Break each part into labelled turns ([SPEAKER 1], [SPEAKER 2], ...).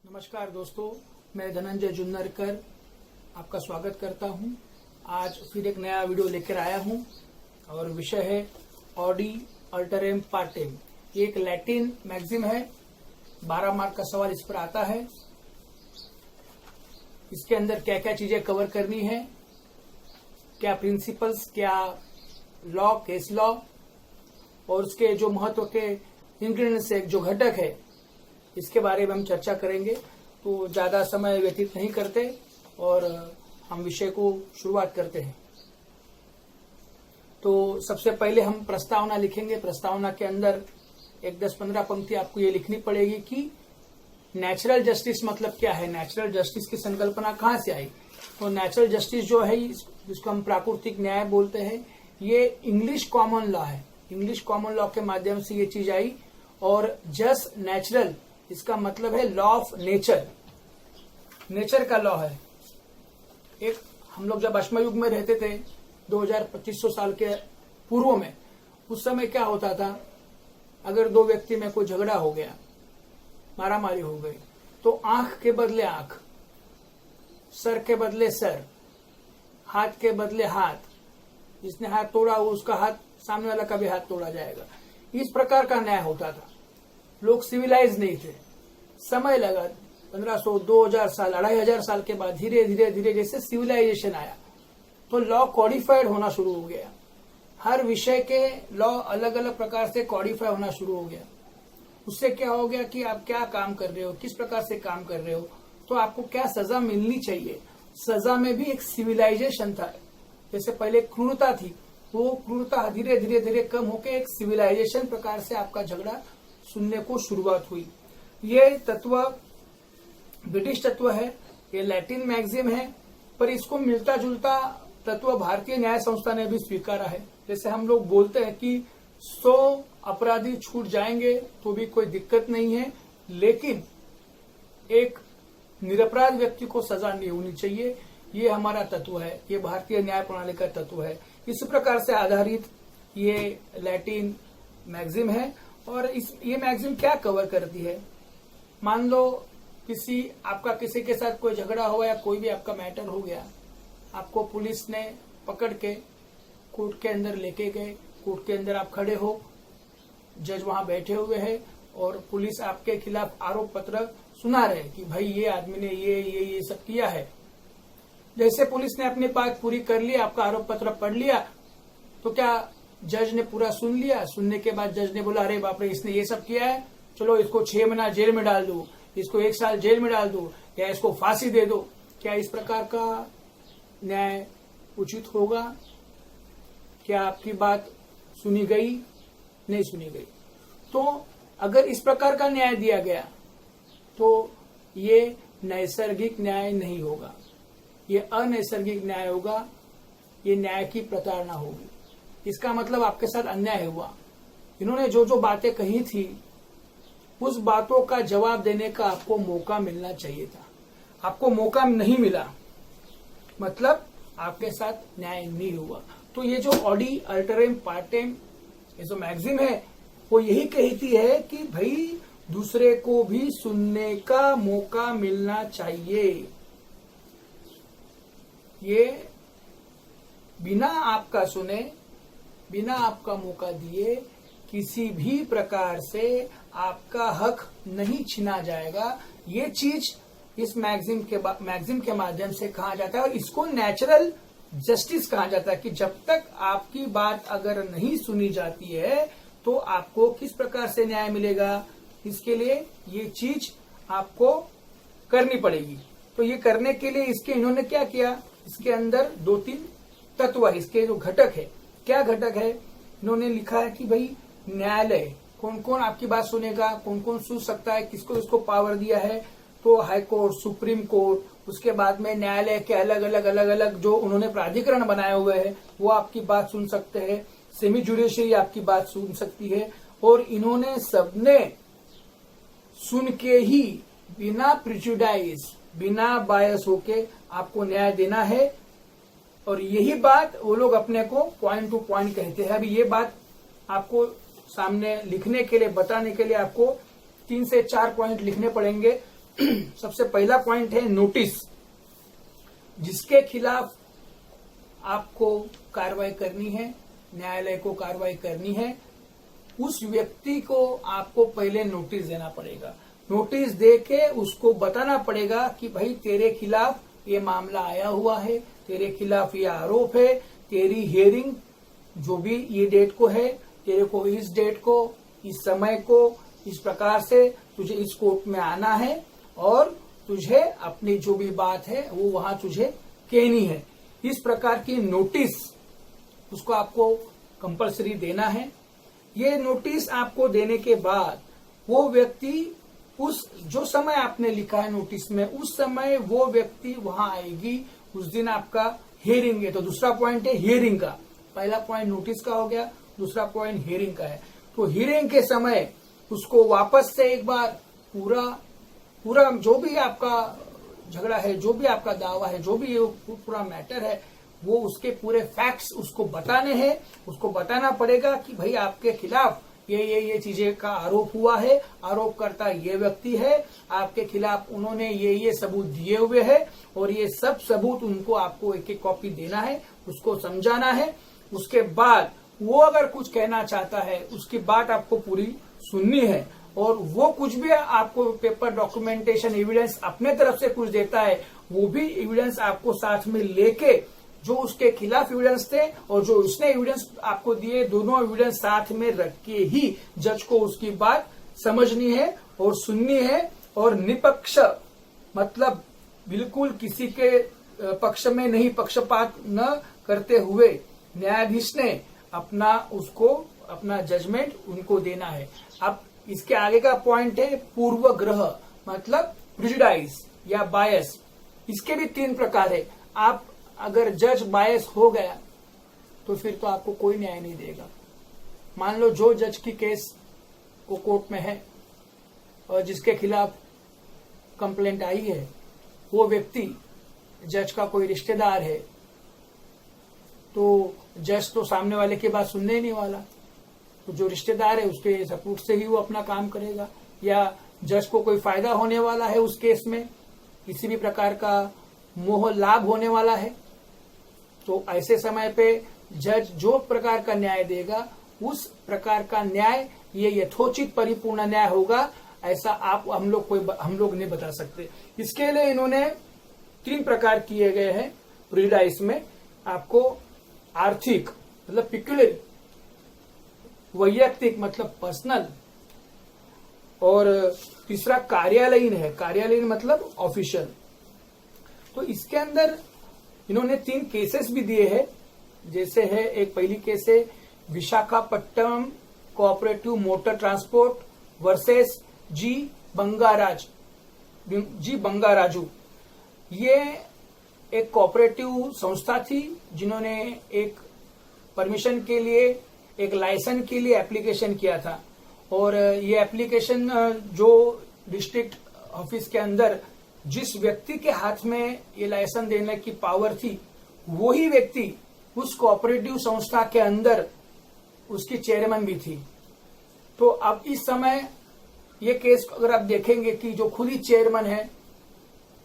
[SPEAKER 1] नमस्कार दोस्तों, मैं धनंजय जुन्नरकर आपका स्वागत करता हूं। आज फिर एक नया वीडियो लेकर आया हूं और विषय है ऑडी अल्टरम पार्टेम। ये एक लैटिन मैगजीन है। 12 मार्क का सवाल इस पर आता है। इसके अंदर क्या क्या चीजें कवर करनी है, क्या प्रिंसिपल्स, क्या लॉ, केस लॉ और उसके जो महत्व के इंग्रेडिएंट्स है, जो घटक है, इसके बारे में हम चर्चा करेंगे। तो ज्यादा समय व्यतीत नहीं करते और हम विषय को शुरुआत करते हैं। तो सबसे पहले हम प्रस्तावना लिखेंगे। प्रस्तावना के अंदर एक 10-15 पंक्ति आपको ये लिखनी पड़ेगी कि नेचुरल जस्टिस मतलब क्या है, नेचुरल जस्टिस की संकल्पना कहाँ से आई। तो नेचुरल जस्टिस जो है, जिसको हम प्राकृतिक न्याय बोलते हैं, ये इंग्लिश कॉमन लॉ है। इंग्लिश कॉमन लॉ के माध्यम से ये चीज आई। और जस्ट नेचुरल, इसका मतलब है लॉ ऑफ नेचर, नेचर का लॉ है। एक हम लोग जब अश्मयुग में रहते थे 2500 साल के पूर्व में, उस समय क्या होता था, अगर दो व्यक्ति में कोई झगड़ा हो गया, मारामारी हो गई, तो आंख के बदले आंख, सर के बदले सर, हाथ के बदले हाथ, जिसने हाथ तोड़ा उसका हाथ, सामने वाला का भी हाथ तोड़ा जाएगा। इस प्रकार का न्याय होता था। लोग सिविलाइज नहीं थे। समय लगा 1500, 2000 साल, 2500 साल के बाद धीरे धीरे धीरे जैसे सिविलाइजेशन आया तो लॉ कॉडिफाइड होना शुरू हो गया। हर विषय के लॉ अलग अलग प्रकार से कॉडिफाई होना शुरू हो गया। उससे क्या हो गया कि आप क्या काम कर रहे हो, किस प्रकार से काम कर रहे हो, तो आपको क्या सजा मिलनी चाहिए। सजा में भी एक सिविलाइजेशन था। जैसे पहले क्रूरता थी, वो क्रूरता धीरे धीरे धीरे कम होकर एक सिविलाइजेशन प्रकार से आपका झगड़ा सुनने को शुरुआत हुई। ये तत्व ब्रिटिश तत्व है, ये लैटिन मैगजीन है, पर इसको मिलता जुलता तत्व भारतीय न्याय संस्था ने भी स्वीकारा है। जैसे हम लोग बोलते हैं कि 100 अपराधी छूट जाएंगे तो भी कोई दिक्कत नहीं है, लेकिन एक निरपराध व्यक्ति को सजा नहीं होनी चाहिए। ये हमारा तत्व है, ये भारतीय न्याय प्रणाली का तत्व है। इस प्रकार से आधारित ये लैटिन मैगजीन है। और ये मैगजीन क्या कवर करती है, मान लो आपका किसी के साथ कोई झगड़ा हुआ या कोई भी आपका मैटर हो गया, आपको पुलिस ने पकड़ के कोर्ट के अंदर लेके गए। कोर्ट के अंदर आप खड़े हो, जज वहां बैठे हुए हैं और पुलिस आपके खिलाफ आरोप पत्र सुना रहे कि भाई ये आदमी ने ये सब किया है। जैसे पुलिस ने अपनी बात पूरी कर ली, आपका आरोप पत्र पढ़ लिया, तो क्या जज ने पूरा सुन लिया? सुनने के बाद जज ने बोला, अरे बाप रे, इसने ये सब किया है, चलो इसको 6 महीना जेल में डाल दो, इसको 1 साल जेल में डाल दो, या इसको फांसी दे दो। क्या इस प्रकार का न्याय उचित होगा? क्या आपकी बात सुनी गई? नहीं सुनी गई। तो अगर इस प्रकार का न्याय दिया गया तो ये नैसर्गिक न्याय नहीं होगा, ये अनैसर्गिक न्याय होगा, ये न्याय की प्रताड़ना होगी। इसका मतलब आपके साथ अन्याय हुआ। इन्होंने जो जो बातें कही थी, उस बातों का जवाब देने का आपको मौका मिलना चाहिए था। आपको मौका नहीं मिला, मतलब आपके साथ न्याय नहीं हुआ। तो ये जो ऑडी अल्टरम पार्टेम, ये जो मैगजीन है, वो यही कहती है कि भाई दूसरे को भी सुनने का मौका मिलना चाहिए। ये बिना आपका सुने, बिना आपका मौका दिए किसी भी प्रकार से आपका हक नहीं छीना जाएगा। ये चीज इस मैगजीन के माध्यम से कहा जाता है और इसको नेचुरल जस्टिस कहा जाता है कि जब तक आपकी बात अगर नहीं सुनी जाती है तो आपको किस प्रकार से न्याय मिलेगा, इसके लिए ये चीज आपको करनी पड़ेगी। तो ये करने के लिए इन्होंने क्या किया, इसके अंदर 2-3 तत्व है, इसके जो घटक है। क्या घटक है? इन्होंने लिखा है कि भाई न्यायालय कौन कौन आपकी बात सुनेगा, कौन कौन सुन सकता है, किसको इसको पावर दिया है। तो हाई कोर्ट, सुप्रीम कोर्ट, उसके बाद में न्यायालय के अलग अलग जो उन्होंने प्राधिकरण बनाए हुए हैं, वो आपकी बात सुन सकते हैं। सेमी जुडिशियरी आपकी बात सुन सकती है। और इन्होंने सबने सुन के ही बिना प्रिजुडाइज, बिना बायस होके आपको न्याय देना है। और यही बात वो लोग अपने को पॉइंट टू पॉइंट कहते हैं। अभी ये बात आपको सामने लिखने के लिए, बताने के लिए आपको 3 से 4 पॉइंट लिखने पड़ेंगे। सबसे पहला पॉइंट है नोटिस। जिसके खिलाफ आपको कार्रवाई करनी है, न्यायालय को कार्रवाई करनी है, उस व्यक्ति को आपको पहले नोटिस देना पड़ेगा। नोटिस देके उसको बताना पड़ेगा कि भाई तेरे खिलाफ ये मामला आया हुआ है, तेरे खिलाफ ये आरोप है, तेरी हियरिंग जो भी ये डेट को है, तेरे को इस डेट को, इस समय को, इस प्रकार से तुझे इस कोर्ट में आना है और तुझे अपनी जो भी बात है वो वहां तुझे कहनी है। इस प्रकार की नोटिस उसको आपको कंपलसरी देना है। ये नोटिस आपको देने के बाद वो व्यक्ति उस जो समय आपने लिखा है नोटिस में, उस समय वो व्यक्ति वहां आएगी। उस दिन आपका हियरिंग है। तो दूसरा पॉइंट है हियरिंग का। पहला पॉइंट नोटिस का हो गया, दूसरा पॉइंट हियरिंग का है। तो हियरिंग के समय उसको वापस से एक बार पूरा जो भी आपका झगड़ा है, जो भी आपका दावा है, जो भी पूरा मैटर है, वो उसके पूरे फैक्ट्स उसको बताने हैं। उसको बताना पड़ेगा कि भाई आपके खिलाफ ये चीजें का आरोप हुआ है, आरोपकर्ता ये व्यक्ति है, आपके खिलाफ उन्होंने ये सबूत दिए हुए हैं और ये सब सबूत उनको आपको एक एक कॉपी देना है, उसको समझाना है। उसके बाद वो अगर कुछ कहना चाहता है, उसकी बात आपको पूरी सुननी है और वो कुछ भी आपको पेपर डॉक्यूमेंटेशन एविडेंस अपने तरफ से कुछ देता है, वो भी एविडेंस आपको साथ में लेके, जो उसके खिलाफ एविडेंस थे और जो उसने एविडेंस आपको दिए, दोनों एविडेंस साथ में रख के ही जज को उसकी बात समझनी है और सुननी है। और निपक्ष मतलब बिल्कुल किसी के पक्ष में नहीं, पक्षपात न करते हुए न्यायाधीश ने अपना जजमेंट उनको देना है। अब इसके आगे का पॉइंट है पूर्वग्रह मतलब प्रिजुडाइज या बायस। इसके भी 3 प्रकार है। आप अगर जज बायस हो गया तो फिर तो आपको कोई न्याय नहीं देगा। मान लो जो जज की केस वो कोर्ट में है और जिसके खिलाफ कंप्लेंट आई है वो व्यक्ति जज का कोई रिश्तेदार है, तो जज तो सामने वाले की बात सुनने ही नहीं वाला। तो जो रिश्तेदार है उसके सपोर्ट से ही वो अपना काम करेगा, या जज को कोई फायदा होने वाला है उस केस में, किसी भी प्रकार का मोह लाभ होने वाला है, तो ऐसे समय पे जज जो प्रकार का न्याय देगा उस प्रकार का न्याय ये यथोचित परिपूर्ण न्याय होगा। ऐसा हम लोग नहीं बता सकते। इसके लिए इन्होंने 3 प्रकार किए गए हैं प्रिजुडाइज में। आपको आर्थिक मतलब पिक्युलर, वैयक्तिक मतलब पर्सनल, और तीसरा कार्यालयीन है। कार्यालयीन मतलब ऑफिशियल। तो इसके अंदर इन्होंने 3 केसेस भी दिए हैं। जैसे है एक पहली केस है Visakhapatnam cooperative motor transport versus G Bangaraju. ये एक कोऑपरेटिव संस्था थी जिन्होंने एक परमिशन के लिए, एक लाइसेंस के लिए एप्लीकेशन किया था, और ये एप्लीकेशन जो डिस्ट्रिक्ट ऑफिस के अंदर जिस व्यक्ति के हाथ में ये लाइसेंस देने की पावर थी, वही व्यक्ति उस कोऑपरेटिव संस्था के अंदर उसकी चेयरमैन भी थी। तो अब इस समय ये केस अगर आप देखेंगे कि जो खुद ही चेयरमैन है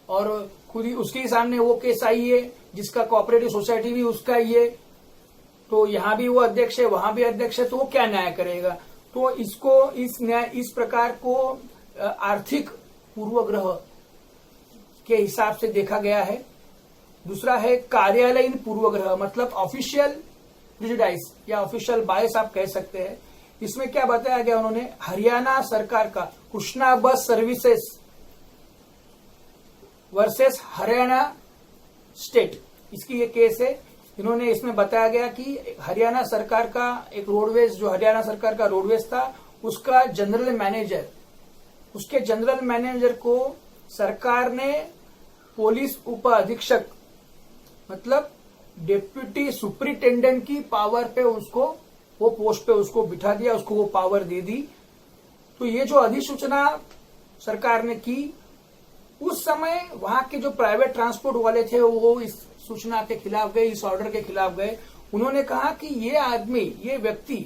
[SPEAKER 1] और खुद ही उसके सामने वो केस आई है जिसका कोऑपरेटिव सोसाइटी भी उसका ही है, तो यहाँ भी वो अध्यक्ष है, वहां भी अध्यक्ष है, तो वो क्या न्याय करेगा। तो इसको इस प्रकार को आर्थिक पूर्वग्रह के हिसाब से देखा गया है। दूसरा है कार्यालयीन पूर्वग्रह मतलब ऑफिशियल प्रिजुडाइज या ऑफिशियल बायस आप कह सकते हैं। इसमें क्या बताया गया, उन्होंने हरियाणा सरकार का Krishna bus services versus Haryana state, इसकी ये केस है। इन्होंने इसमें बताया गया कि हरियाणा सरकार का एक रोडवेज, जो हरियाणा सरकार का रोडवेज था, उसका जनरल मैनेजर, उसके जनरल मैनेजर को सरकार ने पुलिस उप अधीक्षक मतलब डिप्टी सुपरिटेंडेंट की पावर पे उसको, वो पोस्ट पे उसको बिठा दिया, उसको वो पावर दे दी। तो ये जो अधिसूचना सरकार ने की, उस समय वहां के जो प्राइवेट ट्रांसपोर्ट वाले थे वो इस सूचना के खिलाफ गए, इस ऑर्डर के खिलाफ गए। उन्होंने कहा कि ये आदमी, ये व्यक्ति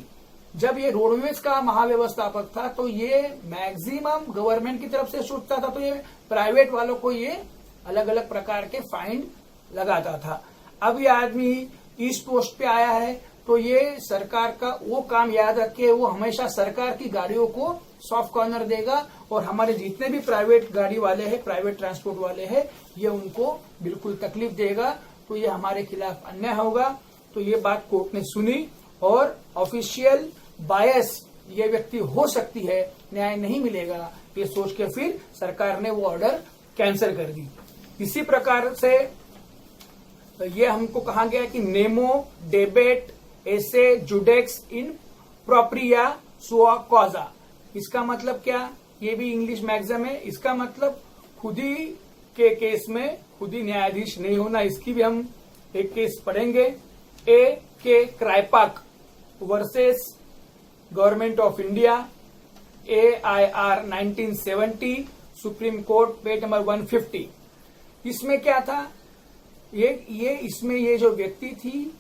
[SPEAKER 1] जब ये रोडवेज का महाव्यवस्थापक था तो ये मैक्सिमम गवर्नमेंट की तरफ से छूटता था, तो ये प्राइवेट वालों को ये अलग अलग प्रकार के फाइन लगाता था। अब ये आदमी इस पोस्ट पे आया है तो ये सरकार का वो काम याद रखे, वो हमेशा सरकार की गाड़ियों को सॉफ्ट कॉर्नर देगा और हमारे जितने भी प्राइवेट गाड़ी वाले हैं, प्राइवेट ट्रांसपोर्ट वाले हैं, ये उनको बिल्कुल तकलीफ देगा, तो ये हमारे खिलाफ अन्याय होगा। तो ये बात कोर्ट ने सुनी और ऑफिशियल बायस ये व्यक्ति हो सकती है, न्याय नहीं मिलेगा, ये सोच के फिर सरकार ने वो ऑर्डर कैंसिल कर दी। इसी प्रकार से ये हमको कहा गया कि नेमो डेबेट एसे जुडेक्स इन प्रोप्रिया सुआ कॉजा, इसका मतलब क्या, ये भी इंग्लिश मैगज़ीन है, इसका मतलब खुद ही के केस में खुद ही न्यायाधीश नहीं होना। इसकी भी हम एक केस पढ़ेंगे, A K Kraipak versus government of India, AIR 1970, supreme court, page number 150। इसमें क्या था, ये इसमें ये जो व्यक्ति थी,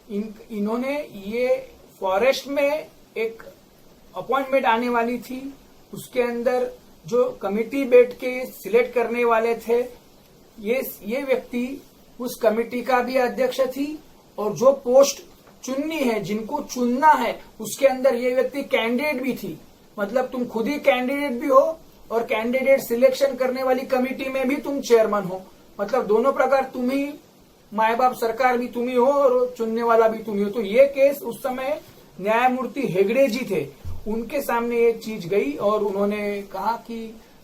[SPEAKER 1] इन्होंने ये फॉरेस्ट में एक अपॉइंटमेंट आने वाली थी, उसके अंदर जो कमिटी बैठ के सिलेक्ट करने वाले थे, ये व्यक्ति उस कमिटी का भी अध्यक्ष थी और जो पोस्ट चुननी है, जिनको चुनना है, उसके अंदर ये व्यक्ति कैंडिडेट भी थी। मतलब तुम खुद ही कैंडिडेट भी हो और कैंडिडेट सिलेक्शन करने वाली कमिटी में भी तुम चेयरमैन हो, मतलब दोनों प्रकार तुम ही, माए बाप सरकार भी तुम ही हो और चुनने वाला भी तुम ही हो। तो ये केस उस समय न्यायमूर्ति हेगड़े जी थे, उनके सामने ये चीज गई और उन्होंने कहा कि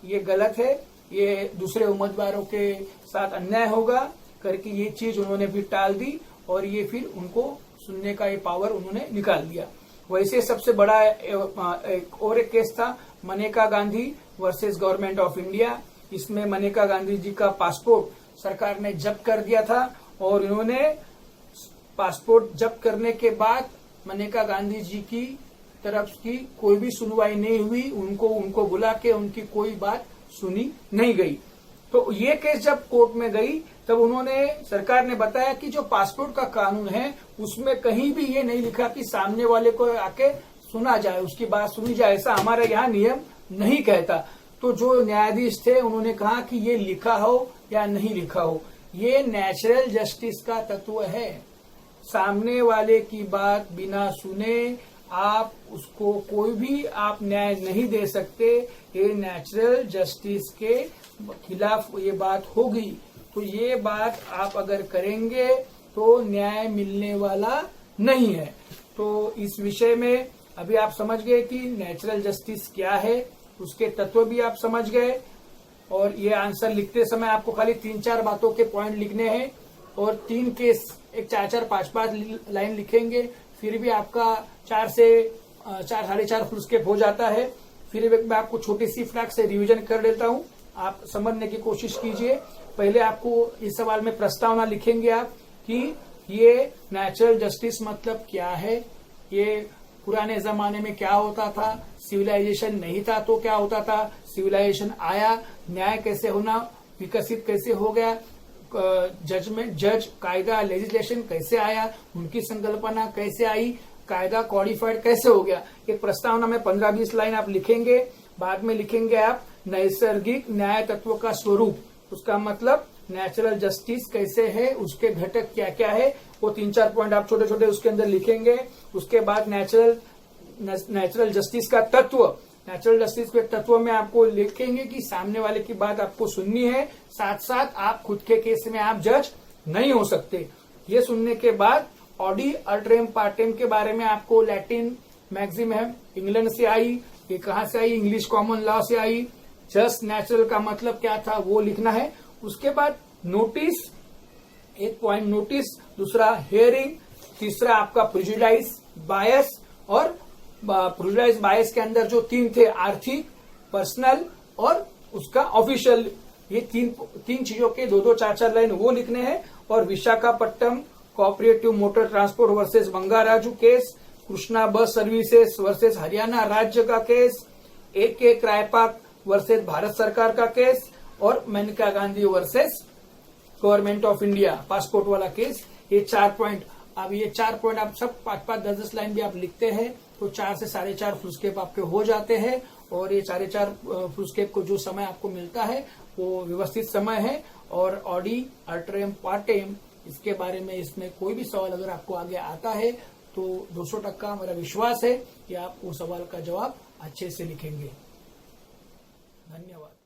[SPEAKER 1] ये गलत है, ये दूसरे उम्मीदवारों के साथ अन्याय होगा करके ये चीज उन्होंने भी टाल दी और ये फिर उनको सुनने का ये पावर उन्होंने निकाल दिया। वैसे सबसे बड़ा एक और एक केस था Maneka Gandhi versus government of India. इसमें मनेका गांधी जी का पासपोर्ट सरकार ने जब्त कर दिया था और इन्होंने पासपोर्ट जब्त करने के बाद मनेका गांधी जी की तरफ की कोई भी सुनवाई नहीं हुई, उनको बुला के उनकी कोई बात सुनी नहीं गई। तो ये केस जब कोर्ट में गई तब उन्होंने, सरकार ने बताया कि जो पासपोर्ट का कानून है उसमें कहीं भी ये नहीं लिखा कि सामने वाले को आके सुना जाए, उसकी बात सुनी जाए, ऐसा हमारे यहाँ नियम नहीं कहता। तो जो न्यायाधीश थे उन्होंने कहा कि ये लिखा हो या नहीं लिखा हो, ये नेचुरल जस्टिस का तत्व है। सामने वाले की बात बिना सुने आप उसको कोई भी आप न्याय नहीं दे सकते, ये नेचुरल जस्टिस के खिलाफ ये बात होगी। तो ये बात आप अगर करेंगे तो न्याय मिलने वाला नहीं है। तो इस विषय में अभी आप समझ गए कि नेचुरल जस्टिस क्या है, उसके तत्व भी आप समझ गए। और ये आंसर लिखते समय आपको खाली 3-4 बातों के पॉइंट लिखने हैं और 3 केस, एक 4-4, 5-5 लाइन लिखेंगे, फिर भी आपका 4 से 4-4.5 फुल स्केप हो जाता है। फिर मैं आपको छोटी सी फ्लैग से रिवीजन कर देता हूँ, आप समझने की कोशिश कीजिए। पहले आपको इस सवाल में प्रस्तावना लिखेंगे आप कि ये नेचुरल जस्टिस मतलब क्या है, ये पुराने जमाने में क्या होता था, सिविलाइजेशन नहीं था तो क्या होता था, सिविलाइजेशन आया, न्याय कैसे होना विकसित कैसे हो गया, जज कायदा लेजिस्लेशन कैसे आया, उनकी संकल्पना कैसे आई, कायदा कॉडिफाइड कैसे हो गया। एक प्रस्तावना में 15-20 लाइन आप लिखेंगे। बाद में लिखेंगे आप नैसर्गिक न्याय तत्व का स्वरूप, उसका मतलब नेचुरल जस्टिस कैसे है, उसके घटक क्या क्या है, वो 3-4 पॉइंट आप छोटे छोटे उसके अंदर लिखेंगे। उसके बाद नेचुरल जस्टिस का तत्व, नेचुरल जस्टिस के तत्व में आपको लिखेंगे कि सामने वाले की बात आपको सुननी है, साथ साथ आप खुद के केस में आप जज नहीं हो सकते। ये सुनने के बाद ऑडी अल्ट्रेम पार्टेम के बारे में आपको लैटिन मैक्सिम है, इंग्लैंड से आई, ये कहाँ से आई, इंग्लिश कॉमन लॉ से आई। जस्ट नेचुरल का मतलब क्या था वो लिखना है। उसके बाद नोटिस, एक पॉइंट नोटिस, दूसरा हियरिंग, तीसरा आपका प्रिजुडाइज बायस, और प्रिजुडाइज बायस के अंदर जो 3 थे, आर्थिक, पर्सनल और उसका ऑफिशियल, ये तीन चीजों के 2-2, 4-4 लाइन वो लिखने हैं। और Visakhapatnam cooperative motor transport versus Bangaraju case, Krishna bus services versus Haryana राज्य का case, A K. Kraipak versus Bharat सरकार का केस, और Maneka Gandhi versus government of India passport वाला केस। ये 4 पॉइंट, अब ये 4 पॉइंट आप सब 5-5, 10-10 लाइन भी आप लिखते हैं तो 4 से 4.5 फुलस्केप आपके हो जाते हैं। और ये 4.5 फुलस्केप को जो समय आपको मिलता है वो व्यवस्थित समय है। और ऑडी अल्ट्रेम पार्टेम इसके बारे में इसमें कोई भी सवाल अगर आपको आगे आता है तो 200% मेरा विश्वास है कि आप उस सवाल का जवाब अच्छे से लिखेंगे। धन्यवाद।